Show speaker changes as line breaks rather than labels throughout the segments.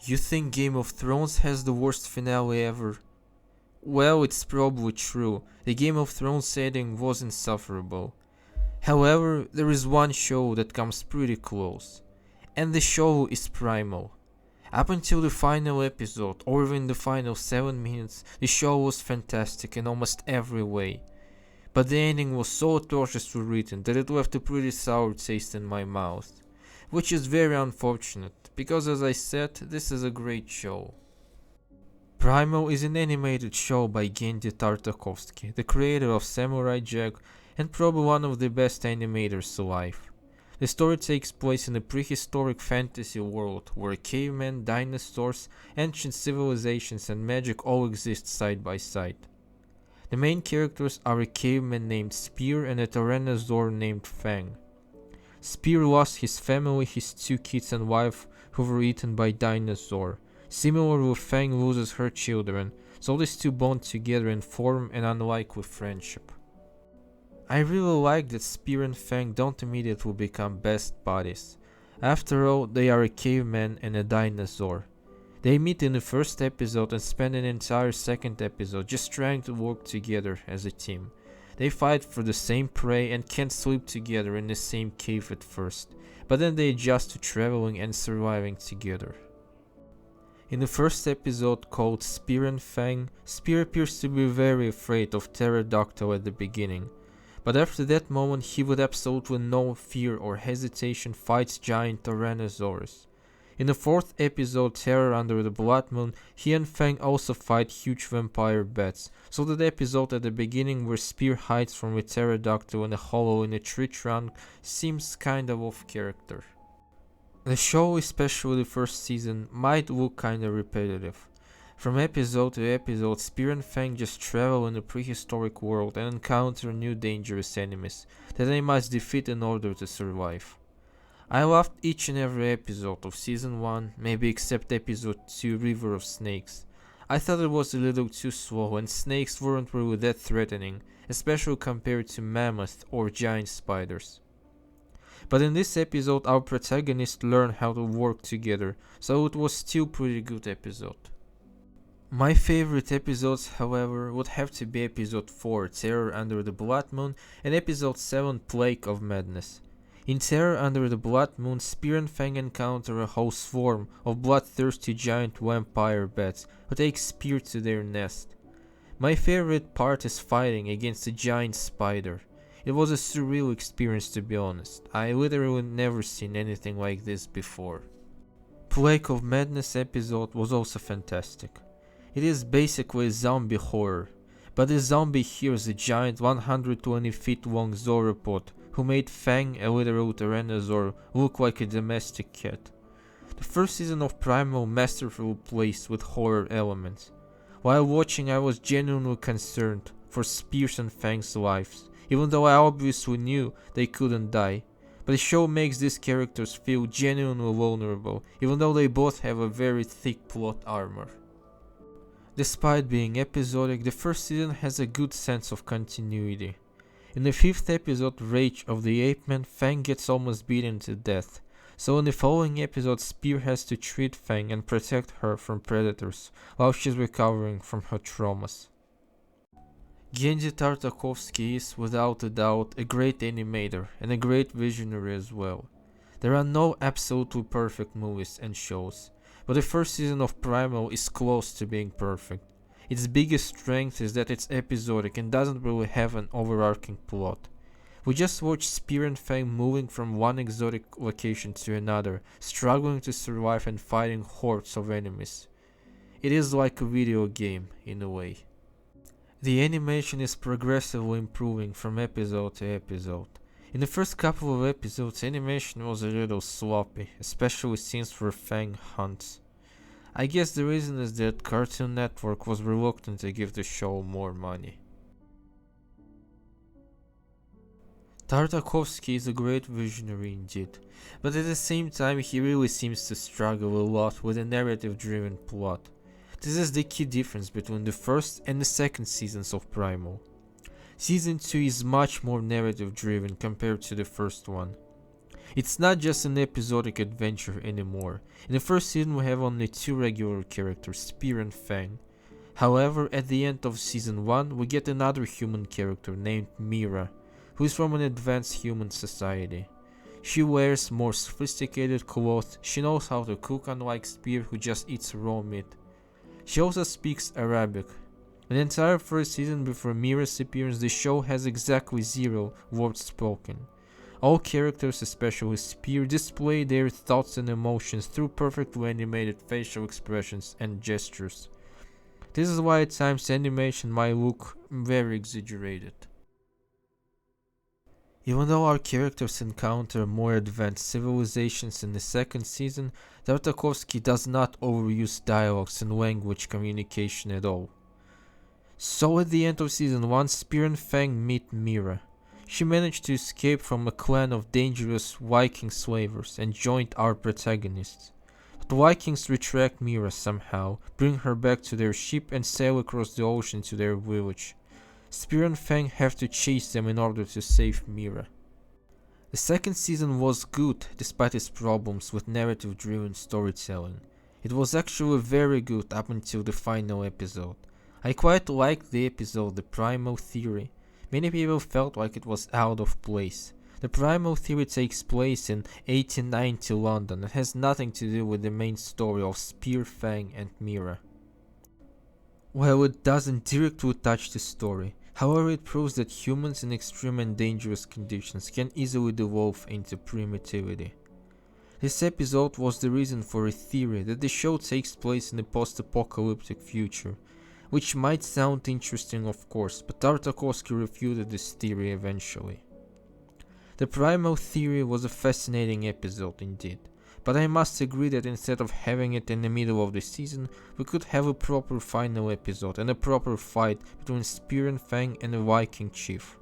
You think Game of Thrones has the worst finale ever? Well, it's probably true. The Game of Thrones setting was insufferable. However, there is one show that comes pretty close. And the show is Primal. Up until the final episode, or even the final 7 minutes, the show was fantastic in almost every way. But the ending was so atrociously written that it left a pretty sour taste in my mouth. Which is very unfortunate, because as I said, this is a great show. Primal is an animated show by Genndy Tartakovsky, the creator of Samurai Jack and probably one of the best animators alive. The story takes place in a prehistoric fantasy world where cavemen, dinosaurs, ancient civilizations and magic all exist side by side. The main characters are a caveman named Spear and a tyrannosaur named Fang. Spear lost his family, his 2 kids and wife who were eaten by dinosaur. Similarly, Fang loses her children, so these two bond together and form an unlikely friendship. I really like that Spear and Fang don't immediately become best buddies. After all, they are a caveman and a dinosaur. They meet in the first episode and spend an entire second episode just trying to work together as a team. They fight for the same prey and can't sleep together in the same cave at first, but then they adjust to traveling and surviving together. In the first episode called Spear and Fang, Spear appears to be very afraid of Pterodactyl at the beginning, but after that moment he with absolutely no fear or hesitation fights giant Tyrannosaurus. In the fourth episode, Terror Under the Blood Moon, he and Fang also fight huge vampire bats, so that episode at the beginning where Spear hides from a pterodactyl in a hollow in a tree trunk seems kinda off character. The show, especially the first season, might look kinda repetitive. From episode to episode, Spear and Fang just travel in a prehistoric world and encounter new dangerous enemies that they must defeat in order to survive. I loved each and every episode of season 1, maybe except episode 2, River of Snakes. I thought it was a little too slow and snakes weren't really that threatening, especially compared to mammoth or giant spiders. But in this episode our protagonists learn how to work together, so it was still pretty good episode. My favorite episodes, however, would have to be episode 4, Terror Under the Blood Moon, and episode 7, Plague of Madness. In Terror Under the Blood Moon, Spear and Fang encounter a whole swarm of bloodthirsty giant vampire bats who take Spear to their nest. My favorite part is fighting against a giant spider. It was a surreal experience, to be honest. I literally never seen anything like this before. Plague of Madness episode was also fantastic. It is basically a zombie horror, but the zombie here is a giant 120 feet long sauropod who made Fang, a literal tyrannosaur, look like a domestic cat. The first season of Primal masterfully plays with horror elements. While watching I was genuinely concerned for Spears and Fang's lives, even though I obviously knew they couldn't die. But the show makes these characters feel genuinely vulnerable, even though they both have a very thick plot armor. Despite being episodic, the first season has a good sense of continuity. In the 5th episode, Rage of the Ape Man, Fang gets almost beaten to death, so in the following episode Spear has to treat Fang and protect her from predators while she's recovering from her traumas. Genndy Tartakovsky is, without a doubt, a great animator and a great visionary as well. There are no absolutely perfect movies and shows, but the first season of Primal is close to being perfect. Its biggest strength is that it's episodic and doesn't really have an overarching plot. We just watch Spear and Fang moving from one exotic location to another, struggling to survive and fighting hordes of enemies. It is like a video game, in a way. The animation is progressively improving from episode to episode. In the first couple of episodes, animation was a little sloppy, especially scenes where Fang hunts. I guess the reason is that Cartoon Network was reluctant to give the show more money. Tartakovsky is a great visionary indeed, but at the same time he really seems to struggle a lot with a narrative-driven plot. This is the key difference between the first and the second seasons of Primal. Season 2 is much more narrative-driven compared to the first one. It's not just an episodic adventure anymore. In the first season we have only two regular characters, Spear and Fang. However, at the end of season 1 we get another human character named Mira, who is from an advanced human society. She wears more sophisticated clothes, she knows how to cook unlike Spear who just eats raw meat. She also speaks Arabic. In the entire first season before Mira's appearance, the show has exactly 0 words spoken. All characters, especially Spear, display their thoughts and emotions through perfectly animated facial expressions and gestures. This is why at times animation might look very exaggerated. Even though our characters encounter more advanced civilizations in the second season, Tartakovsky does not overuse dialogues and language communication at all. So at the end of season 1, Spear and Fang meet Mira. She managed to escape from a clan of dangerous Viking slavers and joined our protagonists. But the Vikings retract Mira somehow, bring her back to their ship and sail across the ocean to their village. Spear and Fang have to chase them in order to save Mira. The second season was good despite its problems with narrative-driven storytelling. It was actually very good up until the final episode. I quite liked the episode The Primal Theory. Many people felt like it was out of place. The Primal Theory takes place in 1890 London and has nothing to do with the main story of Spear, Fang and Mira. While it doesn't directly touch the story, however it proves that humans in extreme and dangerous conditions can easily devolve into primitivity. This episode was the reason for a theory that the show takes place in a post-apocalyptic future, which might sound interesting of course, but Tartakovsky refuted this theory eventually. The Primal Theory was a fascinating episode indeed, but I must agree that instead of having it in the middle of the season, we could have a proper final episode and a proper fight between Spear and Fang and a Viking chief.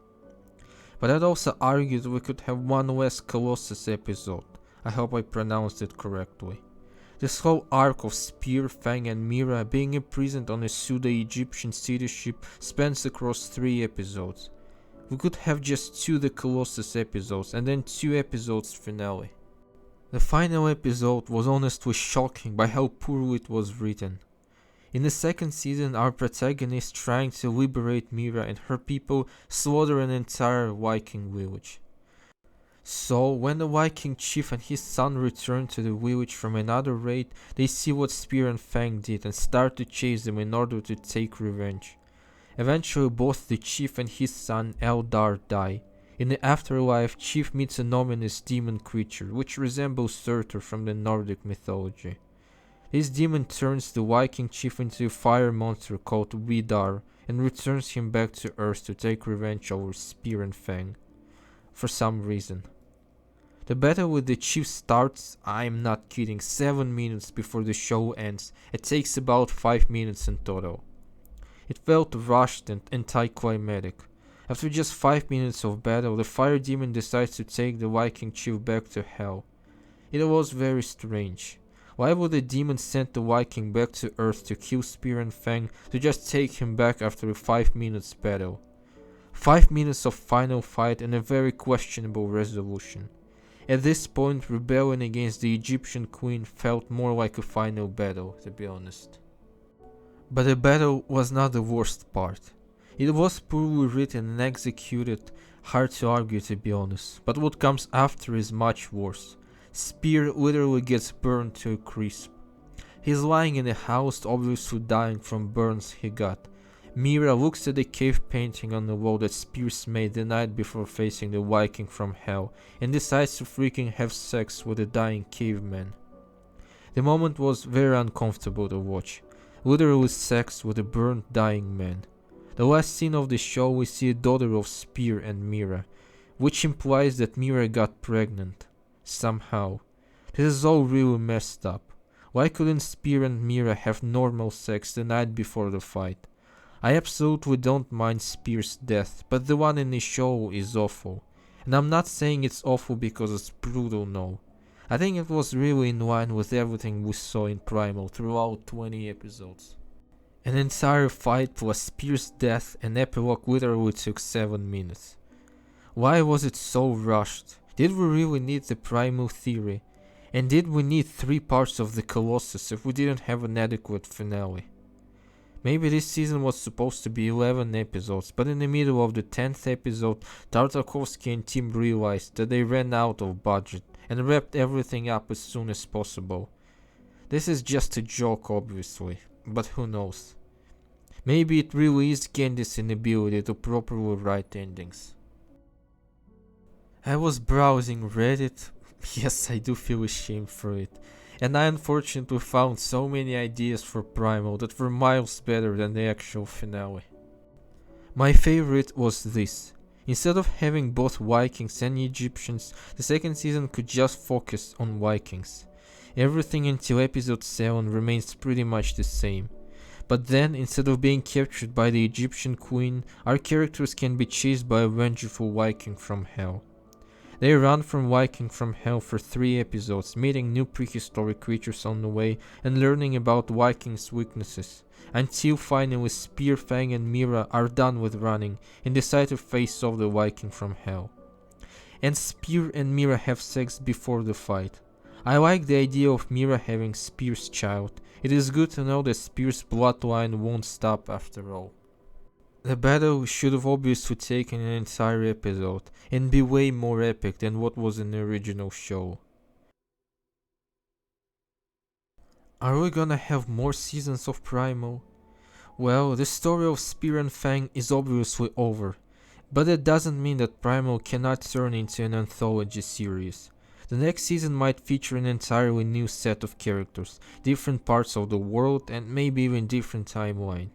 But I'd also argue that we could have one less Colossus episode. I hope I pronounced it correctly. This whole arc of Spear, Fang and Mira being imprisoned on a pseudo-Egyptian city ship spans across 3 episodes. We could have just 2 The Colossus episodes and then 2 episodes finale. The final episode was honestly shocking by how poorly it was written. In the second season, our protagonist trying to liberate Mira and her people slaughter an entire Viking village. So, when the Viking chief and his son return to the village from another raid, they see what Spear and Fang did and start to chase them in order to take revenge. Eventually, both the chief and his son Eldar die. In the afterlife, Chief meets an ominous demon creature, which resembles Surtur from the Nordic mythology. This demon turns the Viking chief into a fire monster called Vidar, and returns him back to Earth to take revenge over Spear and Fang. For some reason. The battle with the chief starts, I'm not kidding, 7 minutes before the show ends. It takes about 5 minutes in total. It felt rushed and anticlimactic. After just 5 minutes of battle, the fire demon decides to take the Viking chief back to hell. It was very strange. Why would the demon send the Viking back to Earth to kill Spear and Fang to just take him back after a 5 minutes battle? 5 minutes of final fight and a very questionable resolution. At this point, rebellion against the Egyptian queen felt more like a final battle, to be honest. But the battle was not the worst part. It was poorly written and executed, hard to argue to be honest, but what comes after is much worse. Spear literally gets burned to a crisp. He's lying in a house, obviously dying from burns he got. Mira looks at the cave painting on the wall that Spears made the night before facing the Viking from hell and decides to freaking have sex with the dying caveman. The moment was very uncomfortable to watch. Literally sex with a burnt dying man. The last scene of the show we see a daughter of Spear and Mira, which implies that Mira got pregnant. Somehow. This is all really messed up. Why couldn't Spear and Mira have normal sex the night before the fight? I absolutely don't mind Spear's death, but the one in the show is awful. And I'm not saying it's awful because it's brutal, no. I think it was really in line with everything we saw in Primal throughout 20 episodes. An entire fight plus Spear's death and epilogue literally took 7 minutes. Why was it so rushed? Did we really need the Primal theory? And did we need 3 parts of the Colossus if we didn't have an adequate finale? Maybe this season was supposed to be 11 episodes, but in the middle of the 10th episode, Tartakovsky and team realized that they ran out of budget and wrapped everything up as soon as possible. This is just a joke, obviously, but who knows? Maybe it really is Genndy's inability to properly write endings. I was browsing Reddit. Yes, I do feel ashamed for it. And I unfortunately found so many ideas for Primal that were miles better than the actual finale. My favorite was this. Instead of having both Vikings and Egyptians, the second season could just focus on Vikings. Everything until episode 7 remains pretty much the same. But then, instead of being captured by the Egyptian queen, our characters can be chased by a vengeful Viking from hell. They run from Viking from hell for 3 episodes, meeting new prehistoric creatures on the way and learning about Vikings' weaknesses, until finally Spear, Fang and Mira are done with running and decide to face off the Viking from hell. And Spear and Mira have sex before the fight. I like the idea of Mira having Spear's child. It is good to know that Spear's bloodline won't stop after all. The battle should have obviously taken an entire episode and be way more epic than what was in the original show. Are we gonna have more seasons of Primal? Well, the story of Spear and Fang is obviously over, but that doesn't mean that Primal cannot turn into an anthology series. The next season might feature an entirely new set of characters, different parts of the world, and maybe even different timeline.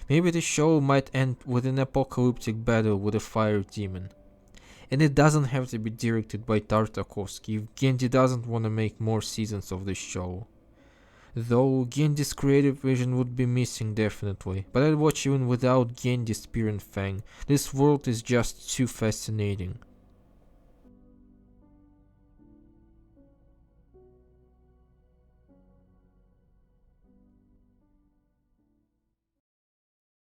Maybe the show might end with an apocalyptic battle with a fire demon. And it doesn't have to be directed by Tartakovsky if Genndy doesn't want to make more seasons of the show. Though Genndy's creative vision would be missing definitely, but I'd watch even without Genndy, Spear and Fang. This world is just too fascinating.